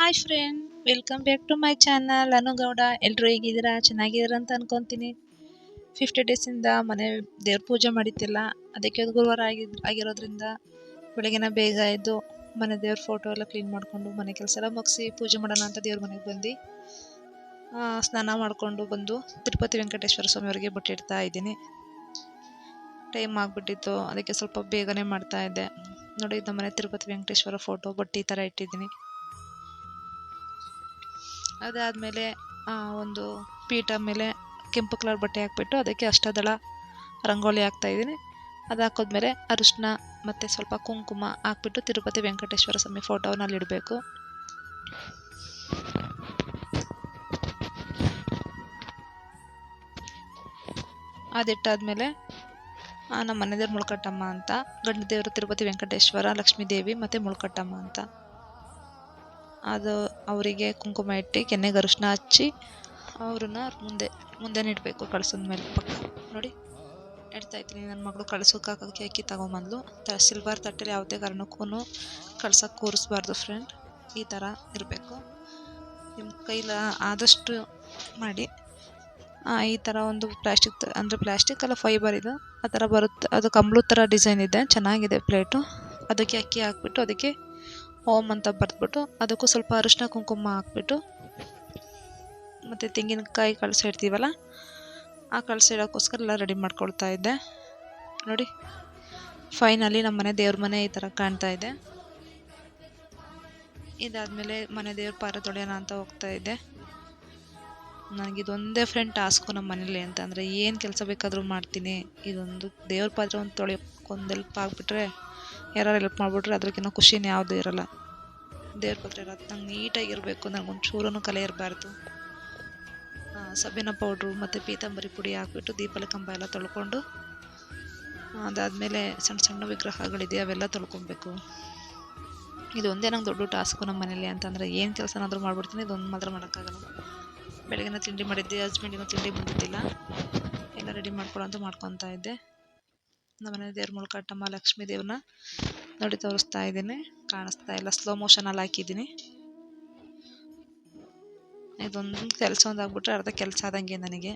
Hi friend, welcome back to my channel ಅನುಗೌಡ. ಎಲ್ಲರೂ ಹೇಗಿದ್ದೀರಾ? ಚೆನ್ನಾಗಿದ್ದೀರಾ ಅಂತ ಅನ್ಕೊಂತೀನಿ. 50 ಡೇಸಿಂದ ಮನೆ ದೇವ್ರ ಪೂಜೆ ಮಾಡಿದ್ದಿಲ್ಲ. ಅದಕ್ಕೆ ಅದು ಗುರುವಾರ ಆಗಿರೋದ್ರಿಂದ ಬೆಳಗಿನ ಬೇಗ ಎದ್ದು ಮನೆ ದೇವ್ರ ಫೋಟೋ ಎಲ್ಲ ಕ್ಲೀನ್ ಮಾಡಿಕೊಂಡು ಮನೆ ಕೆಲಸ ಎಲ್ಲ ಮುಗಿಸಿ ಪೂಜೆ ಮಾಡೋಣ ಅಂತ ದೇವ್ರ ಮನೆಗೆ ಬಂದು ಸ್ನಾನ ಮಾಡಿಕೊಂಡು ಬಂದು ತಿರುಪತಿ ವೆಂಕಟೇಶ್ವರ ಸ್ವಾಮಿಯವರಿಗೆ ಬಟ್ಟಿಡ್ತಾ ಇದ್ದೀನಿ. ಟೈಮ್ ಆಗಿಬಿಟ್ಟಿತ್ತು, ಅದಕ್ಕೆ ಸ್ವಲ್ಪ ಬೇಗನೆ ಮಾಡ್ತಾ ಇದ್ದೆ. ನೋಡಿ, ನಮ್ಮನೆ ತಿರುಪತಿ ವೆಂಕಟೇಶ್ವರ ಫೋಟೋ ಬಟ್ಟಿ ಈ ಥರ ಇಟ್ಟಿದ್ದೀನಿ. ಅದಾದಮೇಲೆ ಒಂದು ಪೀಠ ಮೇಲೆ ಕೆಂಪು ಕಲರ್ ಬಟ್ಟೆ ಹಾಕ್ಬಿಟ್ಟು ಅದಕ್ಕೆ ಅಷ್ಟದಳ ರಂಗೋಲಿ ಹಾಕ್ತಾಯಿದ್ದೀನಿ. ಅದು ಹಾಕೋದ್ಮೇಲೆ ಅರಿಶಿನ ಮತ್ತು ಸ್ವಲ್ಪ ಕುಂಕುಮ ಹಾಕ್ಬಿಟ್ಟು ತಿರುಪತಿ ವೆಂಕಟೇಶ್ವರ ಸ್ವಾಮಿ ಫೋಟೋನ ಅಲ್ಲಿಡಬೇಕು. ಅದಿಟ್ಟಾದ್ಮೇಲೆ ನಮ್ಮ ಮನೆ ದೇವ್ರು ಮುಳ್ಕಟ್ಟಮ್ಮ ಅಂತ, ಗಂಡ ದೇವರು ತಿರುಪತಿ ವೆಂಕಟೇಶ್ವರ, ಲಕ್ಷ್ಮೀ ದೇವಿ ಮತ್ತು ಮುಳ್ಕಟ್ಟಮ್ಮ ಅಂತ. ಅದು ಅವರಿಗೆ ಕುಂಕುಮ ಇಟ್ಟು ಕೆನ್ನೆಗೆ ಅರಿಶಿನ ಹಚ್ಚಿ ಅವ್ರನ್ನ ಮುಂದೆ ಇಡಬೇಕು ಕಳ್ಸದ ಮೇಲೆ ಪಕ್ಕ. ನೋಡಿ, ಇಡ್ತಾ ಇದ್ದೀನಿ. ನನ್ನ ಮಗಳು ಕಳ್ಸೋಕೆ ಹಾಕೋಕ್ಕೆ ಅಕ್ಕಿ ತಗೊಂಬಂದ್ಲು. ಸಿಲ್ವರ್ ತಟ್ಟೆಲಿ ಯಾವುದೇ ಕಾರಣಕ್ಕೂ ಕಳ್ಸೋಕೆ ಕೂರಿಸ್ಬಾರ್ದು ಫ್ರೆಂಡ್. ಈ ಥರ ಇರಬೇಕು. ನಿಮ್ಮ ಕೈಲ ಆದಷ್ಟು ಮಾಡಿ ಈ ಥರ ಒಂದು ಪ್ಲಾಸ್ಟಿಕ್ ಅಂದರೆ ಪ್ಲಾಸ್ಟಿಕ್ ಅಲ್ಲ, ಫೈಬರ್ ಇದು, ಆ ಥರ ಬರುತ್ತೆ. ಅದು ಕಂಬಳು ಥರ ಡಿಸೈನ್ ಇದೆ, ಚೆನ್ನಾಗಿದೆ ಪ್ಲೇಟು. ಅದಕ್ಕೆ ಅಕ್ಕಿ ಹಾಕ್ಬಿಟ್ಟು ಅದಕ್ಕೆ ಓಮ್ ಅಂತ ಬರೆದ್ಬಿಟ್ಟು ಅದಕ್ಕೂ ಸ್ವಲ್ಪ ಅರಿಶಿನ ಕುಂಕುಮ ಹಾಕ್ಬಿಟ್ಟು ಮತ್ತು ತೆಂಗಿನಕಾಯಿ ಕಳಸ ಇಡ್ತೀವಲ್ಲ, ಆ ಕಳಸ ಇಡೋಕ್ಕೋಸ್ಕರ ಎಲ್ಲ ರೆಡಿ ಮಾಡ್ಕೊಳ್ತಾ ಇದ್ದೆ. ನೋಡಿ, ಫೈನಲಿ ನಮ್ಮ ಮನೆ ದೇವ್ರ ಮನೆ ಈ ಥರ ಕಾಣ್ತಾ ಇದೆ. ಇದಾದಮೇಲೆ ಮನೆ ದೇವ್ರ ಪಾರ ತೊಳೆಯೋಣ ಅಂತ ಹೋಗ್ತಾ ಇದ್ದೆ. ನನಗಿದೊಂದೇ ಫ್ರೆಂಡ್ ಟಾಸ್ಕು ನಮ್ಮ ಮನೇಲಿ ಅಂತಂದರೆ ಏನು ಕೆಲಸ ಬೇಕಾದರೂ ಮಾಡ್ತೀನಿ. ಇದೊಂದು ದೇವ್ರ ಪಾತ್ರೆ ಒಂದು ತೊಳೆಯೋಕ್ಕೊಂದು ಹೆಲ್ಪ್ ಆಗಿಬಿಟ್ರೆ, ಯಾರು ಹೆಲ್ಪ್ ಮಾಡಿಬಿಟ್ರೆ ಅದಕ್ಕಿಂತ ಖುಷಿನೇ ಯಾವುದೂ ಇರೋಲ್ಲ. ದೇವ್ರ ಪಾತ್ರೆ ಇರೋದು ನಂಗೆ ನೀಟಾಗಿರಬೇಕು, ನನಗೊಂದು ಚೂರನ್ನು ಕಲೆ ಇರಬಾರ್ದು. ಸಬ್ಬಿನ ಪೌಡ್ರು ಮತ್ತು ಪೀತಾಂಬರಿ ಪುಡಿ ಹಾಕ್ಬಿಟ್ಟು ದೀಪಾವಳಿ ಕಂಬ ಎಲ್ಲ ತೊಳ್ಕೊಂಡು, ಅದಾದಮೇಲೆ ಸಣ್ಣ ಸಣ್ಣ ವಿಗ್ರಹಗಳಿದೆ ಅವೆಲ್ಲ ತೊಳ್ಕೊಬೇಕು. ಇದೊಂದೇ ನಂಗೆ ದೊಡ್ಡ ಟಾಸ್ಕು ನಮ್ಮ ಮನೇಲಿ ಅಂತಂದರೆ ಏನು ಕೆಲಸನಾದರೂ ಮಾಡ್ಬಿಡ್ತೀನಿ. ಇದೊಂದು ಮಾತ್ರ ಮಾಡೋಕ್ಕಾಗಲ್ಲ. ಬೆಳಗಿನ ತಿಂಡಿ ಮಾಡಿದ್ದೆ, ಹಸ್ಬೆಂಡಿನ ತಿಂಡಿ ಬಂದಿದ್ದಿಲ್ಲ, ಎಲ್ಲ ರೆಡಿ ಮಾಡ್ಕೊತಾ ಇದ್ದೆ. ನಮ್ಮನೆ ದೇವ್ರ ಮುಳ್ಕಟ್ಟಮ್ಮ ಲಕ್ಷ್ಮೀ ದೇವ್ರನ್ನ ನೋಡಿ ತೋರಿಸ್ತಾ ಇದ್ದೀನಿ. ಕಾಣಿಸ್ತಾ ಇಲ್ಲ, ಸ್ಲೋ ಮೋಷನಲ್ಲಿ ಹಾಕಿದ್ದೀನಿ. ಇದೊಂದು ಕೆಲಸ ಒಂದಾಗ್ಬಿಟ್ರೆ ಅರ್ಧ ಕೆಲಸ ಆದಂಗೆ ನನಗೆ.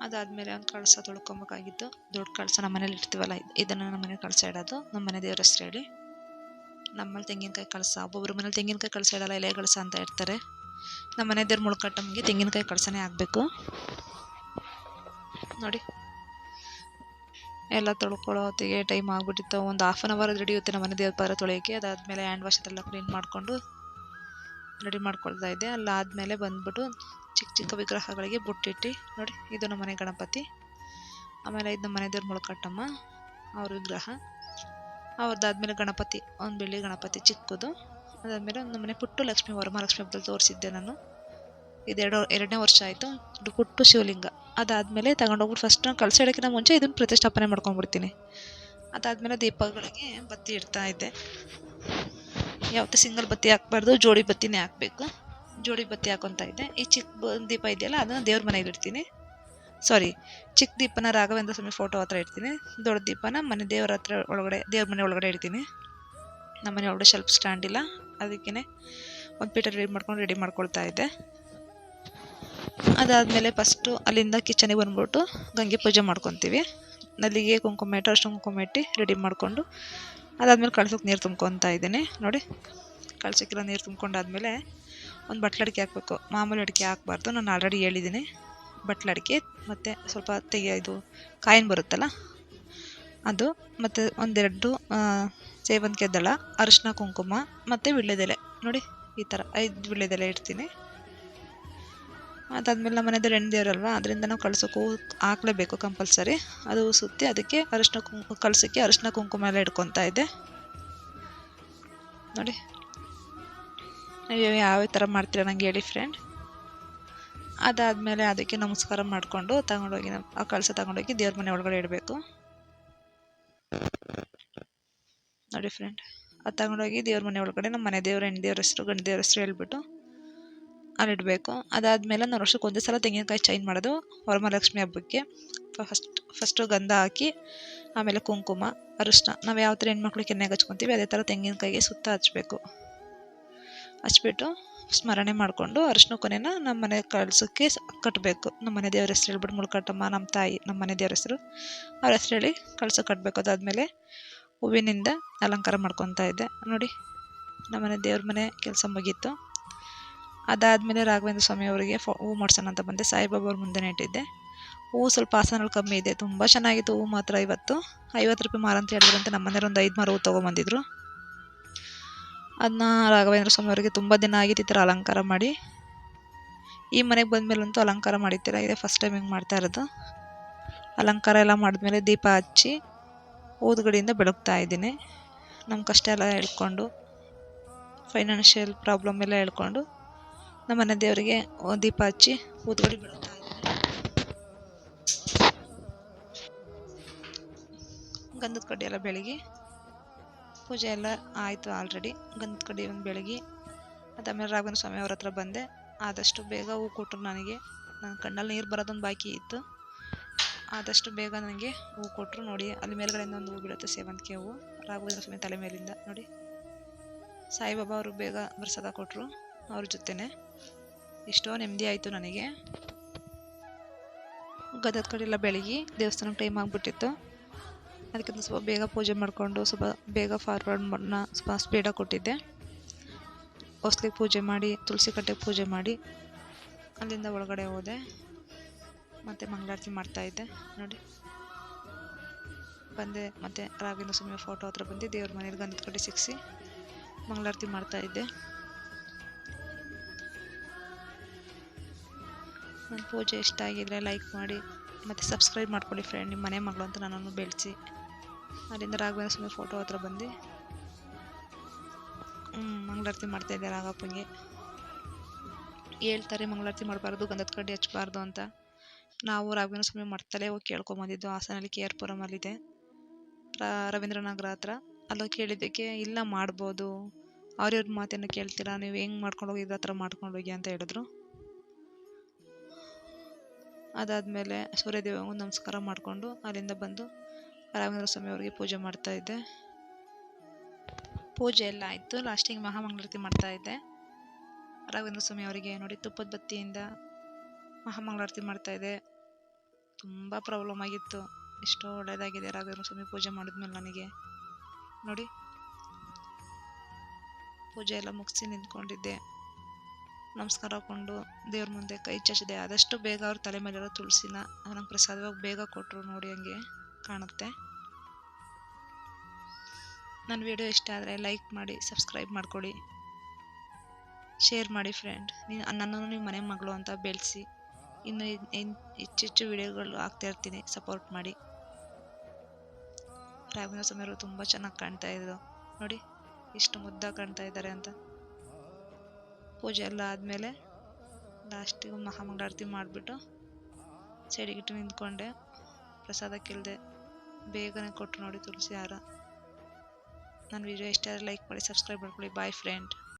ಅದಾದಮೇಲೆ ಒಂದು ಕಳಸ ತೊಳ್ಕೊಬೇಕಾಗಿತ್ತು. ದೊಡ್ಡ ಕಳಸ ನಮ್ಮ ಮನೇಲಿ ಇಡ್ತೀವಲ್ಲ, ಇದನ್ನು ನಮ್ಮ ಮನೇಲಿ ಕಳಸ ಇಡೋದು. ನಮ್ಮ ಮನೆ ದೇವ್ರ ಹೆಸರು ಹೇಳಿ. ನಮ್ಮಲ್ಲಿ ತೆಂಗಿನಕಾಯಿ ಕಳಸ, ಒಬ್ಬೊಬ್ಬರ ಮನೇಲಿ ತೆಂಗಿನಕಾಯಿ ಕಳಸ ಇಡಲ್ಲ, ಎಲೆ ಕಳಸ ಅಂತ ಇರ್ತಾರೆ. ನಮ್ಮ ಮನೆ ದೇವ್ರ ಮುಳ್ಕಟ್ಟಮ್ಮಗೆ ತೆಂಗಿನಕಾಯಿ ಕಳಸನೇ ಆಗಬೇಕು. ನೋಡಿ, ಎಲ್ಲ ತೊಳ್ಕೊಳ್ಳೋ ಹೊತ್ತಿಗೆ ಟೈಮ್ ಆಗಿಬಿಟ್ಟಿತ್ತು. ಒಂದು ಹಾಫ್ ಆನ್ ಅವರ್ ಹಿಡಿಯುತ್ತೆ ನಮ್ಮ ಮನೆ ದೇವ್ರ ಪಾರ ತೊಳೆಯೋಕ್ಕೆ. ಅದಾದಮೇಲೆ ಹ್ಯಾಂಡ್ ವಾಶ್ ಅದೆಲ್ಲ ಕ್ಲೀನ್ ಮಾಡಿಕೊಂಡು ರೆಡಿ ಮಾಡ್ಕೊಳ್ತಾ ಇದ್ದೆ. ಅಲ್ಲಾದಮೇಲೆ ಬಂದ್ಬಿಟ್ಟು ಚಿಕ್ಕ ಚಿಕ್ಕ ವಿಗ್ರಹಗಳಿಗೆ ಬುಟ್ಟಿಟ್ಟು, ನೋಡಿ ಇದು ನಮ್ಮ ಮನೆ ಗಣಪತಿ, ಆಮೇಲೆ ಇದು ನಮ್ಮ ಮನೆ ದೇವ್ರ ಮುಳ್ಕಟ್ಟಮ್ಮ ಅವ್ರ ವಿಗ್ರಹ. ಅವ್ರದ್ದಾದ್ಮೇಲೆ ಗಣಪತಿ, ಒಂದು ಬೆಳ್ಳಿ ಗಣಪತಿ ಚಿಕ್ಕದು. ಅದಾದಮೇಲೆ ಒಂದು ನಮ್ಮನೆ ಪುಟ್ಟು ಲಕ್ಷ್ಮೀ ವರಮಹಾಲಕ್ಷ್ಮಿ ಹಬ್ಬದಲ್ಲಿ ತೋರಿಸಿದ್ದೆ ನಾನು. ಇದು ಎರಡನೇ ವರ್ಷ ಆಯಿತು. ಪುಟ್ಟು ಶಿವಲಿಂಗ. ಅದಾದಮೇಲೆ ತಗೊಂಡೋಗ್ಬಿಟ್ಟು ಫಸ್ಟ್ ನಾನು ಕಳಸ ಇಡೋಕ್ಕಿಂತ ಮುಂಚೆ ಇದನ್ನು ಪ್ರತಿಷ್ಠಾಪನೆ ಮಾಡ್ಕೊಂಡ್ಬಿಡ್ತೀನಿ. ಅದಾದಮೇಲೆ ದೀಪಗಳಿಗೆ ಬತ್ತಿ ಇಡ್ತಾ ಇದ್ದೆ. ಯಾವತ್ತೂ ಸಿಂಗಲ್ ಬತ್ತಿ ಹಾಕ್ಬಾರ್ದು, ಜೋಡಿ ಬತ್ತಿನೇ ಹಾಕಬೇಕು. ಜೋಡಿ ಬತ್ತಿ ಹಾಕೊತಾ ಇದ್ದೆ. ಈ ಚಿಕ್ಕ ದೀಪ ಇದೆಯಲ್ಲ, ಅದನ್ನು ದೇವ್ರ ಮನೆಯಲ್ಲಿ ಇಡ್ತೀನಿ. ಚಿಕ್ಕ ದೀಪನ ರಾಘವೇಂದ್ರ ಸ್ವಾಮಿ ಫೋಟೋ ಹತ್ರ ಇಡ್ತೀನಿ. ದೊಡ್ಡ ದೀಪನ ಮನೆ ದೇವ್ರ ಹತ್ರ ಒಳಗಡೆ, ದೇವ್ರ ಮನೆ ಒಳಗಡೆ ಇಡ್ತೀನಿ. ನಮ್ಮ ಮನೆ ಒಳಗಡೆ ಶೆಲ್ಫ್ ಸ್ಟ್ಯಾಂಡ್ ಇಲ್ಲ, ಅದಕ್ಕೇ ಒಂದು ಪೀಠ ರೆಡಿ ಮಾಡ್ಕೊಳ್ತಾ ಇದ್ದೆ. ಅದಾದಮೇಲೆ ಫಸ್ಟು ಅಲ್ಲಿಂದ ಕಿಚನಿಗೆ ಬಂದ್ಬಿಟ್ಟು ಗಂಗೆ ಪೂಜೆ ಮಾಡ್ಕೊತೀವಿ. ನಲ್ಲಿಗೆ ಕುಂಕುಮ ಇಟ್ಟು ಅರಿಶಿನ ಕುಂಕುಮ ಇಟ್ಟು ರೆಡಿ ಮಾಡಿಕೊಂಡು, ಅದಾದಮೇಲೆ ಕಳ್ಸೋಕೆ ನೀರು ತುಂಬ್ಕೊತಾ ಇದ್ದೀನಿ. ನೋಡಿ, ಕಳ್ಸೋಕ್ಕೆಲ್ಲ ನೀರು ತುಂಬ್ಕೊಂಡಾದ್ಮೇಲೆ ಒಂದು ಬಟ್ಲಡಿಕೆ ಹಾಕಬೇಕು. ಮಾಮೂಲಿ ಅಡಿಕೆ ಹಾಕಬಾರ್ದು, ನಾನು ಆಲ್ರೆಡಿ ಹೇಳಿದ್ದೀನಿ. ಬಟ್ಲಡಿಕೆ ಮತ್ತು ಸ್ವಲ್ಪ ಇದು ಕಾಯಿನ್ ಬರುತ್ತಲ್ಲ ಅದು, ಮತ್ತು ಒಂದೆರಡು ಸೇವಂತಿಗೆ ದಳ, ಅರಿಶಿನ ಕುಂಕುಮ ಮತ್ತು ವೀಳ್ಯದೆಲೆ. ನೋಡಿ, ಈ ಥರ 5 ವೀಳ್ಯದೆಲೆ ಇಡ್ತೀನಿ. ಅದಾದಮೇಲೆ ನಮ್ಮ ಮನೆಯದು ಹೆಣ್ಣು ದೇವರಲ್ವ, ಅದರಿಂದ ನಾವು ಕಳ್ಸೋಕ್ಕೂ ಹಾಕಲೇಬೇಕು ಕಂಪಲ್ಸರಿ. ಅದು ಸುತ್ತಿ ಅದಕ್ಕೆ ಕಳ್ಸೋಕ್ಕೆ ಅರಿಶಿನ ಕುಂಕುಮ ಎಲ್ಲ ಇಟ್ಕೊತಾ ಇದ್ದೆ. ನೋಡಿ, ನೀವು ಯಾವ ಥರ ಮಾಡ್ತೀರಾ ನನಗೆ ಹೇಳಿ ಫ್ರೆಂಡ್. ಅದಾದಮೇಲೆ ಅದಕ್ಕೆ ನಮಸ್ಕಾರ ಮಾಡಿಕೊಂಡು ತಗೊಂಡೋಗಿ ಆ ಕಳಸ ತಗೊಂಡೋಗಿ ದೇವ್ರ ಮನೆ ಒಳಗಡೆ ಇಡಬೇಕು. ನೋಡಿ ಫ್ರೆಂಡ್, ಅದು ತಗೊಂಡೋಗಿ ದೇವ್ರ ಮನೆ ಒಳಗಡೆ ನಮ್ಮ ಮನೆ ದೇವ್ರ ಹೆಣ್ಣು ದೇವ್ರ ಹೆಸರು ಗಂಡ ದೇವ್ರ ಹೆಸರು ಹೇಳ್ಬಿಟ್ಟು ಅಲ್ಲಿಡಬೇಕು. ಅದಾದಮೇಲೆ ನಾವು ವರ್ಷಕ್ಕೆ ಒಂದೇ ಸಲ ತೆಂಗಿನಕಾಯಿ ಚೈನ್ ಮಾಡೋದು ವರಮಹಾಲಕ್ಷ್ಮಿ ಹಬ್ಬಕ್ಕೆ. ಫಸ್ಟು ಗಂಧ ಹಾಕಿ, ಆಮೇಲೆ ಕುಂಕುಮ, ಅರಿಶಿನ, ನಾವು ಯಾವ ಥರ ಹೆಣ್ಮಕ್ಳು ಕೆನ್ನೆಗೆ ಹಚ್ಕೊತೀವಿ ಅದೇ ಥರ ತೆಂಗಿನಕಾಯಿಗೆ ಸುತ್ತ ಹಚ್ಬೇಕು. ಹಚ್ಬಿಟ್ಟು ಸ್ಮರಣೆ ಮಾಡಿಕೊಂಡು ಅರಿಶಿನ ಕೊನೆನ ನಮ್ಮ ಮನೆ ಕಳಸಕ್ಕೆ ಕಟ್ಟಬೇಕು. ನಮ್ಮ ಮನೆ ದೇವ್ರ ಹೆಸರು ಹೇಳ್ಬಿಟ್ಟು ಮುಳ್ಕಟ್ಟಮ್ಮ ನಮ್ಮ ತಾಯಿ, ನಮ್ಮ ಮನೆ ದೇವ್ರ ಹೆಸರು, ಅವ್ರ ಹೆಸರು ಹೇಳಿ ಕಳಸಕ್ಕೆ ಕಟ್ಟಬೇಕು. ಅದಾದಮೇಲೆ ಹೂವಿನಿಂದ ಅಲಂಕಾರ ಮಾಡ್ಕೊತಾ ಇದ್ದೆ. ನೋಡಿ, ನಮ್ಮನೆ ದೇವ್ರ ಮನೆ ಕೆಲಸ ಮುಗೀತು. ಅದಾದಮೇಲೆ ರಾಘವೇಂದ್ರ ಸ್ವಾಮಿ ಅವರಿಗೆ ಹೂವು ಮಾಡ್ಸೋಣ ಅಂತ ಬಂದೆ. ಸಾಯಿಬಾಬಾ ಅವ್ರ ಮುಂದೆ ಇಟ್ಟಿದ್ದೆ. ಹೂವು ಸ್ವಲ್ಪ ಆಸನಗಳು ಕಮ್ಮಿ ಇದೆ, ತುಂಬ ಚೆನ್ನಾಗಿತ್ತು ಹೂವು ಮಾತ್ರ. ಇವತ್ತು 50 ರೂಪಾಯಿ ಮಾರು ಅಂತ ಹೇಳಿದ್ರಂತೆ. ನಮ್ಮ ಮನೆಯವ್ರು ಒಂದು 5 ಮಾರು ಹೂವು ತೊಗೊಂಬಂದಿದ್ರು. ಅದನ್ನ ರಾಘವೇಂದ್ರ ಸ್ವಾಮಿ ಅವರಿಗೆ ತುಂಬ ದಿನ ಆಗಿತ್ತು ಈ ಥರ ಅಲಂಕಾರ ಮಾಡಿ. ಈ ಮನೆಗೆ ಬಂದಮೇಲಂತೂ ಅಲಂಕಾರ ಮಾಡಿರ್ತೀರ, ಇದೇ ಫಸ್ಟ್ ಟೈಮ್ ಹಿಂಗೆ ಮಾಡ್ತಾ ಇರೋದು. ಅಲಂಕಾರ ಎಲ್ಲ ಮಾಡಿದ್ಮೇಲೆ ದೀಪ ಹಚ್ಚಿ ಊದುಗಡಿಯಿಂದ ಬೆಳಗ್ತಾ ಇದ್ದೀನಿ. ನಮ್ಮ ಕಷ್ಟ ಎಲ್ಲ ಹೇಳ್ಕೊಂಡು, ಫೈನಾನ್ಷಿಯಲ್ ಪ್ರಾಬ್ಲಮ್ ಎಲ್ಲ ಹೇಳ್ಕೊಂಡು ನಮ್ಮ ಮನೆ ದೇವರಿಗೆ ದೀಪ ಹಚ್ಚಿ ಊದುಗಡಿ ಬೆಳಗ್ತಾ ಇದ್ದೀನಿ. ಗಂಧದ ಕಡ್ಡಿ ಎಲ್ಲ ಬೆಳಗಿ ಪೂಜೆ ಎಲ್ಲ ಆಯಿತು ಆಲ್ರೆಡಿ. ಗಂಧದ ಕಡ್ಡಿ ಒಂದು ಬೆಳಗಿ ಅದಾದಮೇಲೆ ರಾಘವೇಂದ್ರ ಸ್ವಾಮಿ ಅವ್ರ ಹತ್ರ ಬಂದೆ. ಆದಷ್ಟು ಬೇಗ ಹೂ ಕೊಟ್ಟರು ನನಗೆ. ನನ್ನ ಕಣ್ಣಲ್ಲಿ ನೀರು ಬರೋದೊಂದು ಬಾಕಿ ಇತ್ತು. ಆದಷ್ಟು ಬೇಗ ನನಗೆ ಹೂ ಕೊಟ್ಟರು. ನೋಡಿ, ಅಲ್ಲಿ ಮೇಲ್ಗಡೆಯಿಂದ ಒಂದು ಹೂ ಬೀಳುತ್ತೆ, ಸೇವಂತಿಗೆ ಹೂವು, ರಾಘವೇಂದ್ರ ಸ್ವಾಮಿ ತಲೆ ಮೇಲಿಂದ. ನೋಡಿ, ಸಾಯಿಬಾಬಾ ಅವರು ಬೇಗ ಪ್ರಸಾದ ಕೊಟ್ಟರು ಅವ್ರ ಜೊತೆನೆ. ಎಷ್ಟೋ ನೆಮ್ಮದಿ ಆಯಿತು ನನಗೆ. ಗಂಧದ ಕಡ್ಡಿ ಎಲ್ಲ ಬೆಳಗಿ ದೇವಸ್ಥಾನಕ್ಕೆ ಟೈಮ್ ಆಗಿಬಿಟ್ಟಿತ್ತು. ಅದಕ್ಕಿಂತ ಸ್ವಲ್ಪ ಬೇಗ ಪೂಜೆ ಮಾಡಿಕೊಂಡು ಸ್ವಲ್ಪ ಬೇಗ ಫಾರ್ವರ್ಡ್ ಮಾಡನ್ನ ಸ್ವಲ್ಪ ಸ್ಪೀಡಾಗಿ ಕೊಟ್ಟಿದ್ದೆ. ಹೊಸ್ಲಿಗೆ ಪೂಜೆ ಮಾಡಿ, ತುಳಸಿ ಕಟ್ಟೆಗೆ ಪೂಜೆ ಮಾಡಿ ಅಲ್ಲಿಂದ ಒಳಗಡೆ ಹೋದೆ. ಮತ್ತು ಮಂಗಳಾರತಿ ಮಾಡ್ತಾಯಿದ್ದೆ. ನೋಡಿ, ಬಂದೆ ಮತ್ತು ರಾಘವೇಂದ್ರ ಸ್ವಾಮಿ ಫೋಟೋ ಹತ್ರ ಬಂದು ದೇವ್ರ ಮನೇಲಿ ಗಂಧದ ಕಡ್ಡಿ ಸಿಕ್ಕಿಸಿ ಮಂಗಳಾರತಿ ಮಾಡ್ತಾಯಿದ್ದೆ. ನನ್ನ ಪೂಜೆ ಇಷ್ಟ ಆಗಿದ್ರೆ ಲೈಕ್ ಮಾಡಿ ಮತ್ತು ಸಬ್ಸ್ಕ್ರೈಬ್ ಮಾಡ್ಕೊಳ್ಳಿ ಫ್ರೆಂಡ್. ನಿಮ್ಮ ಮನೆ ಮಗಳು ಅಂತ ನನ್ನನ್ನು ಬೆಳೆಸಿ. ಅಲ್ಲಿಂದ ರಾಘವೇಂದ್ರ ಸ್ವಾಮಿ ಫೋಟೋ ಹತ್ರ ಬಂದು ಮಂಗಳಾರತಿ ಮಾಡ್ತಾಯಿದ್ದೆ. ರಾಘಪ್ಪಂಗೆ ಹೇಳ್ತಾರೆ ಮಂಗಳಾರತಿ ಮಾಡಬಾರ್ದು, ಗಂಧದ ಕಡ್ಡಿ ಹಚ್ಚಬಾರ್ದು ಅಂತ. ನಾವು ರಾಘವೇಂದ್ರ ಸ್ವಾಮಿ ಮಠದಲ್ಲೇ ಹೋಗಿ ಕೇಳ್ಕೊಂಬಂದಿದ್ದು. ಹಾಸನಲ್ಲಿ KR ಪುರಮಲ್ಲಿದೆ, ರವೀಂದ್ರನಗರ ಹತ್ರ. ಅಲ್ಲೋಗಿ ಕೇಳಿದ್ದಕ್ಕೆ ಇಲ್ಲ ಮಾಡ್ಬೋದು, ಅವ್ರವ್ರ ಮಾತೇನು ಕೇಳ್ತೀರಾ, ನೀವು ಹೆಂಗೆ ಮಾಡ್ಕೊಂಡು ಹೋಗಿ ಇದ್ರ ಹತ್ರ ಮಾಡ್ಕೊಂಡೋಗಿ ಅಂತ ಹೇಳಿದ್ರು. ಅದಾದಮೇಲೆ ಸೂರ್ಯದೇವಂಗೂ ನಮಸ್ಕಾರ ಮಾಡಿಕೊಂಡು ಅಲ್ಲಿಂದ ಬಂದು ರಾಘವೇಂದ್ರ ಸ್ವಾಮಿ ಅವರಿಗೆ ಪೂಜೆ ಮಾಡ್ತಾಯಿದ್ದೆ. ಪೂಜೆ ಎಲ್ಲ ಆಯಿತು. ಲಾಸ್ಟಿಗೆ ಮಹಾಮಂಗಳಾರತಿ ಮಾಡ್ತಾಯಿದ್ದೆ ರಾಘವೇಂದ್ರ ಸ್ವಾಮಿ ಅವರಿಗೆ. ನೋಡಿ, ತುಪ್ಪದ ಬತ್ತಿಯಿಂದ ಮಹಾಮಂಗಳಾರತಿ ಮಾಡ್ತಾಯಿದ್ದೆ. ತುಂಬ ಪ್ರಾಬ್ಲಮ್ ಆಗಿತ್ತು. ಎಷ್ಟೋ ಒಳ್ಳೆಯದಾಗಿದೆ ರಾಘವೇಂದ್ರ ಸ್ವಾಮಿ ಪೂಜೆ ಮಾಡಿದ್ಮೇಲೆ ನನಗೆ. ನೋಡಿ, ಪೂಜೆ ಎಲ್ಲ ಮುಗಿಸಿ ನಿಂತ್ಕೊಂಡಿದ್ದೆ. ನಮಸ್ಕಾರ ಹಾಕ್ಕೊಂಡು ದೇವ್ರ ಮುಂದೆ ಕೈ ಚಾಚಿದೆ. ಆದಷ್ಟು ಬೇಗ ಅವ್ರ ತಲೆ ಮೇಲಿರೋ ತುಳಸಿನ ನಂಗೆ ಪ್ರಸಾದವಾಗಿ ಬೇಗ ಕೊಟ್ಟರು. ನೋಡಿ, ಹಂಗೆ ಕಾಣುತ್ತೆ. ನನ್ನ ವಿಡಿಯೋ ಇಷ್ಟ ಆದರೆ ಲೈಕ್ ಮಾಡಿ, ಸಬ್ಸ್ಕ್ರೈಬ್ ಮಾಡ್ಕೊಳ್ಳಿ, ಶೇರ್ ಮಾಡಿ ಫ್ರೆಂಡ್. ನನ್ನನ್ನು ನಿಮ್ಮ ಮನೆ ಮಗಳು ಅಂತ ಬೆಳೆಸಿ. ಇನ್ನು ಹೆಚ್ಚೆಚ್ಚು ವಿಡಿಯೋಗಳು ಹಾಕ್ತಾಯಿರ್ತೀನಿ, ಸಪೋರ್ಟ್ ಮಾಡಿ. ರಾಘವೇಂದ್ರ ಸ್ವಾಮಿ ಅವರು ತುಂಬ ಚೆನ್ನಾಗಿ ಕಾಣ್ತಾ ಇದ್ರು. ನೋಡಿ, ಎಷ್ಟು ಮುದ್ದಾಗಿ ಕಾಣ್ತಾ ಇದ್ದಾರೆ ಅಂತ. ಪೂಜೆ ಎಲ್ಲ ಆದಮೇಲೆ ಲಾಸ್ಟಿಗೆ ಮಹಾಮಂಗಳಾರತಿ ಮಾಡಿಬಿಟ್ಟು ಸೈಡಿಗಿಟ್ಟು ನಿಂತ್ಕೊಂಡೆ. ಪ್ರಸಾದ ಕೇಳಿದೆ, ಬೇಗನೆ ಕೊಟ್ಟರು ನೋಡಿ ತುಳಸಿ ಹಾರ. ನನ್ನ ವಿಡಿಯೋ ಇಷ್ಟ ಆದರೆ ಲೈಕ್ ಮಾಡಿ, ಸಬ್ಸ್ಕ್ರೈಬ್ ಮಾಡ್ಕೊಳ್ಳಿ. Boy friend.